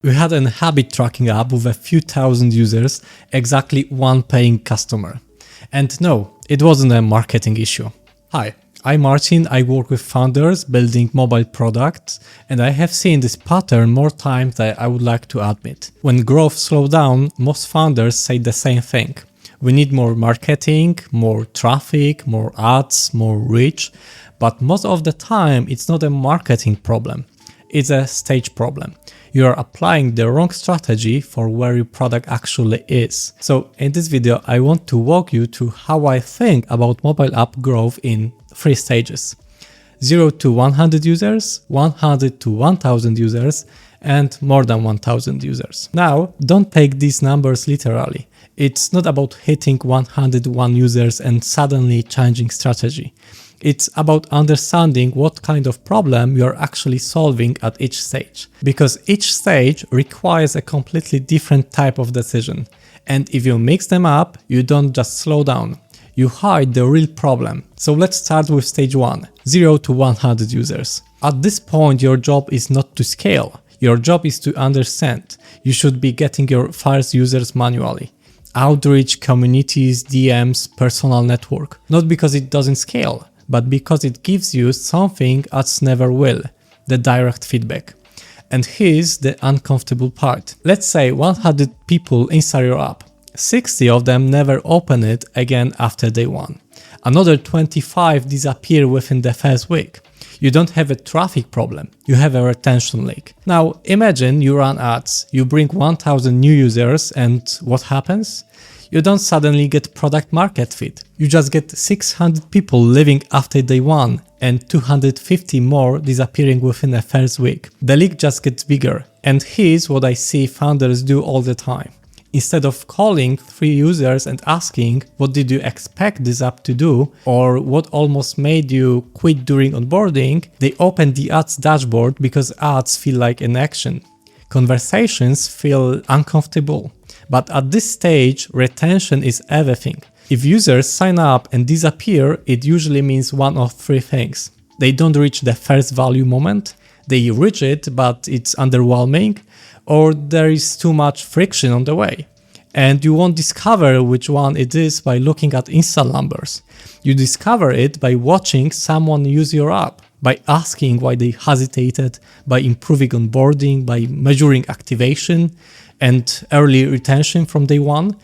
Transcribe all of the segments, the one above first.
We had a habit tracking app with a few thousand users, exactly one paying customer. And no, it wasn't a marketing issue. Hi, I'm Martin, I work with founders building mobile products, and I have seen this pattern more times than I would like to admit. When growth slows down, most founders say the same thing. We need more marketing, more traffic, more ads, more reach, but most of the time it's not a marketing problem, it's a stage problem. You are applying the wrong strategy for where your product actually is. So in this video, I want to walk you through how I think about mobile app growth in 3 stages. 0 to 100 users, 100 to 1000 users, and more than 1000 users. Now, don't take these numbers literally. It's not about hitting 101 users and suddenly changing strategy. It's about understanding what kind of problem you're actually solving at each stage. Because each stage requires a completely different type of decision. And if you mix them up, you don't just slow down. You hide the real problem. So let's start with stage 1, 0 to 100 users. At this point, your job is not to scale. Your job is to understand. You should be getting your first users manually. Outreach, communities, DMs, personal network. Not because it doesn't scale, but because it gives you something ads never will, the direct feedback. And here's the uncomfortable part. Let's say 100 people inside your app. 60 of them never open it again after day 1. Another 25 disappear within the first week. You don't have a traffic problem, you have a retention leak. Now imagine you run ads, you bring 1000 new users, and what happens? You don't suddenly get product market fit. You just get 600 people leaving after day 1 and 250 more disappearing within the first week. The leak just gets bigger. And here's what I see founders do all the time. Instead of calling 3 users and asking what did you expect this app to do or what almost made you quit during onboarding, they open the ads dashboard because ads feel like an action. Conversations feel uncomfortable. But at this stage, retention is everything. If users sign up and disappear, it usually means one of 3 things. They don't reach the first value moment, they reach it but it's underwhelming, or there is too much friction on the way. And you won't discover which one it is by looking at install numbers. You discover it by watching someone use your app, by asking why they hesitated, by improving onboarding, by measuring activation and early retention from day 1.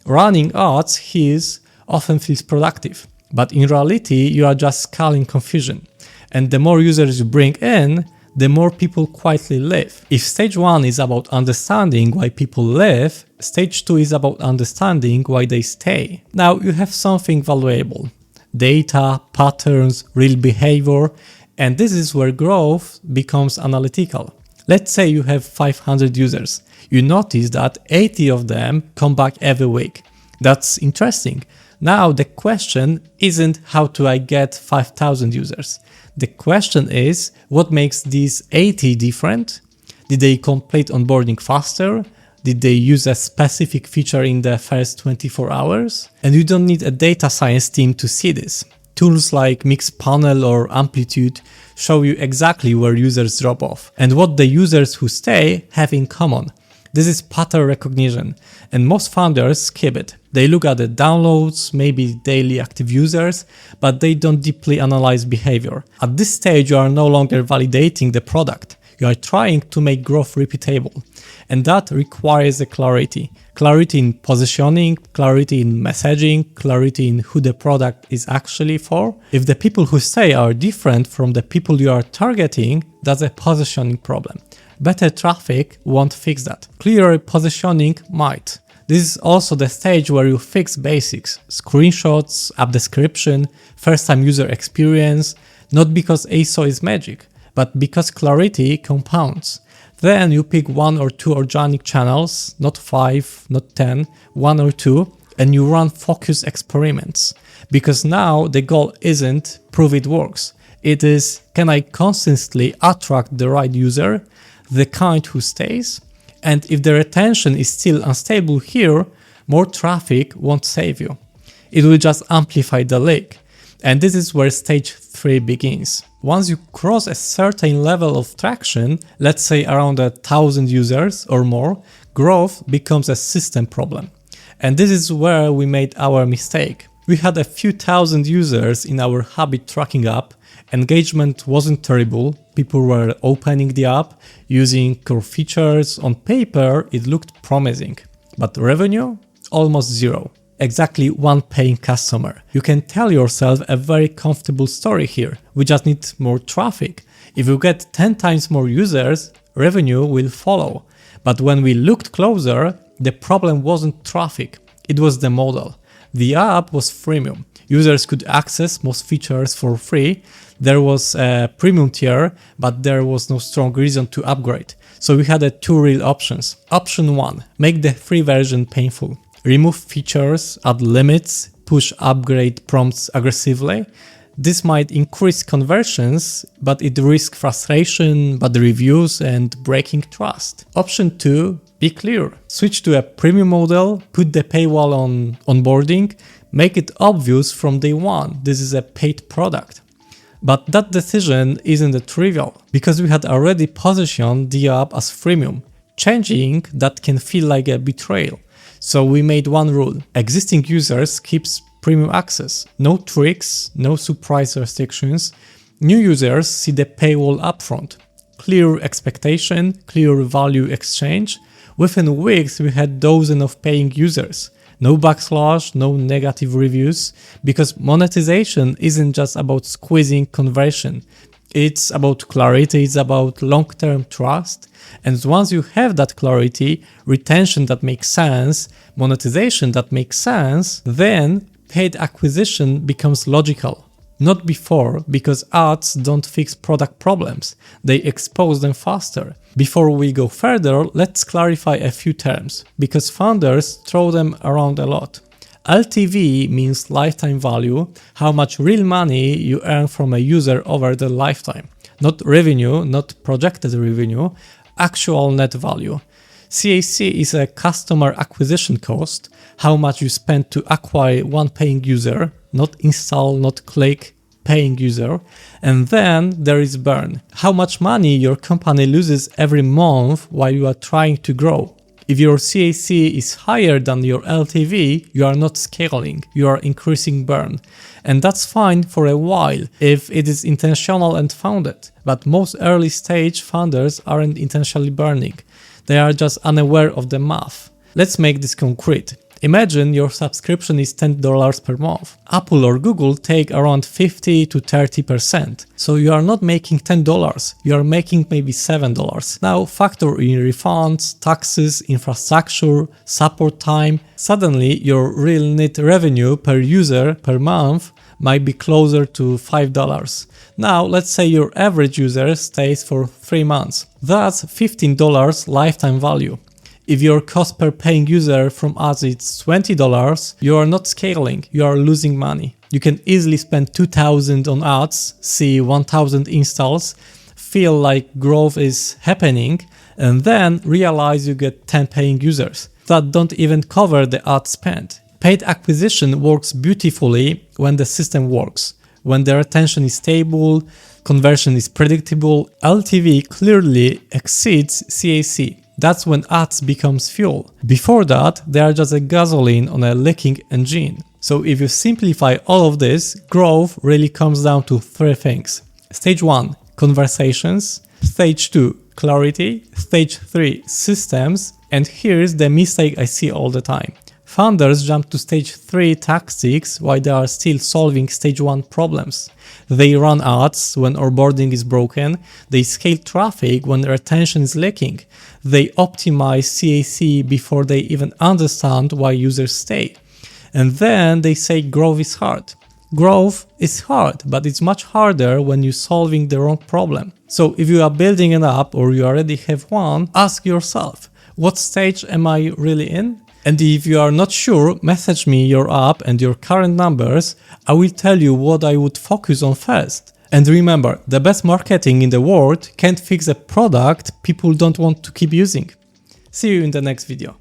Running ads here often feels productive, but in reality you are just scaling confusion. And the more users you bring in, the more people quietly leave. If stage 1 is about understanding why people leave, stage 2 is about understanding why they stay. Now you have something valuable. Data, patterns, real behavior, and this is where growth becomes analytical. Let's say you have 500 users. You notice that 80 of them come back every week. That's interesting. Now the question isn't how do I get 5000 users? The question is what makes these 80 different? Did they complete onboarding faster? Did they use a specific feature in the first 24 hours? And you don't need a data science team to see this. Tools like Mixpanel or Amplitude show you exactly where users drop off and what the users who stay have in common. This is pattern recognition, and most founders skip it. They look at the downloads, maybe daily active users, but they don't deeply analyze behavior. At this stage, you are no longer validating the product. You are trying to make growth repeatable, and that requires a clarity. Clarity in positioning, clarity in messaging, clarity in who the product is actually for. If the people who stay are different from the people you are targeting, that's a positioning problem. Better traffic won't fix that. Clearer positioning might. This is also the stage where you fix basics, screenshots, app description, first-time user experience, not because ASO is magic, but because clarity compounds. Then you pick 1 or 2 organic channels, not 5, not 10, 1 or 2, and you run focus experiments. Because now the goal isn't prove it works. It is, can I consistently attract the right user, the kind who stays? And if the retention is still unstable here, more traffic won't save you. It will just amplify the leak. And this is where stage 3 begins. Once you cross a certain level of traction, let's say around 1,000 users or more, growth becomes a system problem. And this is where we made our mistake. We had a few thousand users in our habit tracking app. Engagement wasn't terrible. People were opening the app, using core features. On paper, it looked promising. But revenue? Almost zero. Exactly one paying customer. You can tell yourself a very comfortable story here. We just need more traffic. If you get 10 times more users, revenue will follow. But when we looked closer, the problem wasn't traffic. It was the model. The app was freemium. Users could access most features for free. There was a premium tier, but there was no strong reason to upgrade. So we had two real options. Option 1, make the free version painful. Remove features, add limits, push upgrade prompts aggressively. This might increase conversions, but it risks frustration, bad reviews, and breaking trust. Option 2, be clear. Switch to a premium model, put the paywall on onboarding, make it obvious from day one this is a paid product. But that decision isn't trivial, because we had already positioned the app as freemium. Changing that can feel like a betrayal. So we made one rule. Existing users keeps premium access. No tricks, no surprise restrictions. New users see the paywall upfront. Clear expectation, clear value exchange. Within weeks we had dozens of paying users. No backslash, no negative reviews, because monetization isn't just about squeezing conversion. It's about clarity, it's about long-term trust. And once you have that clarity, retention that makes sense, monetization that makes sense, then paid acquisition becomes logical. Not before, because ads don't fix product problems, they expose them faster. Before we go further, let's clarify a few terms, because founders throw them around a lot. LTV means lifetime value, how much real money you earn from a user over the lifetime. Not revenue, not projected revenue, actual net value. CAC is a customer acquisition cost, how much you spend to acquire one paying user, not install, not click, paying user. And then there is burn, how much money your company loses every month while you are trying to grow. If your CAC is higher than your LTV, you are not scaling, you are increasing burn. And that's fine for a while if it is intentional and founded. But most early stage founders aren't intentionally burning. They are just unaware of the math. Let's make this concrete. Imagine your subscription is $10 per month. Apple or Google take around 50 to 30%. So you are not making $10, you are making maybe $7. Now factor in refunds, taxes, infrastructure, support time. Suddenly your real net revenue per user per month might be closer to $5. Now let's say your average user stays for 3 months. That's $15 lifetime value. If your cost per paying user from us is $20, you are not scaling, you are losing money. You can easily spend $2,000 on ads, see 1,000 installs, feel like growth is happening, and then realize you get 10 paying users that don't even cover the ad spend. Paid acquisition works beautifully when the system works. When the retention is stable, conversion is predictable, LTV clearly exceeds CAC. That's when ads becomes fuel. Before that, they are just a gasoline on a leaking engine. So if you simplify all of this, growth really comes down to 3 things. Stage 1, conversations. Stage 2, clarity. Stage 3, systems. And here's the mistake I see all the time. Founders jump to stage 3 tactics while they are still solving stage 1 problems. They run ads when onboarding is broken, they scale traffic when retention is lacking, they optimize CAC before they even understand why users stay. And then they say growth is hard. Growth is hard, but it's much harder when you're solving the wrong problem. So if you are building an app or you already have one, ask yourself, what stage am I really in? And if you are not sure, message me your app and your current numbers. I will tell you what I would focus on first. And remember, the best marketing in the world can't fix a product people don't want to keep using. See you in the next video.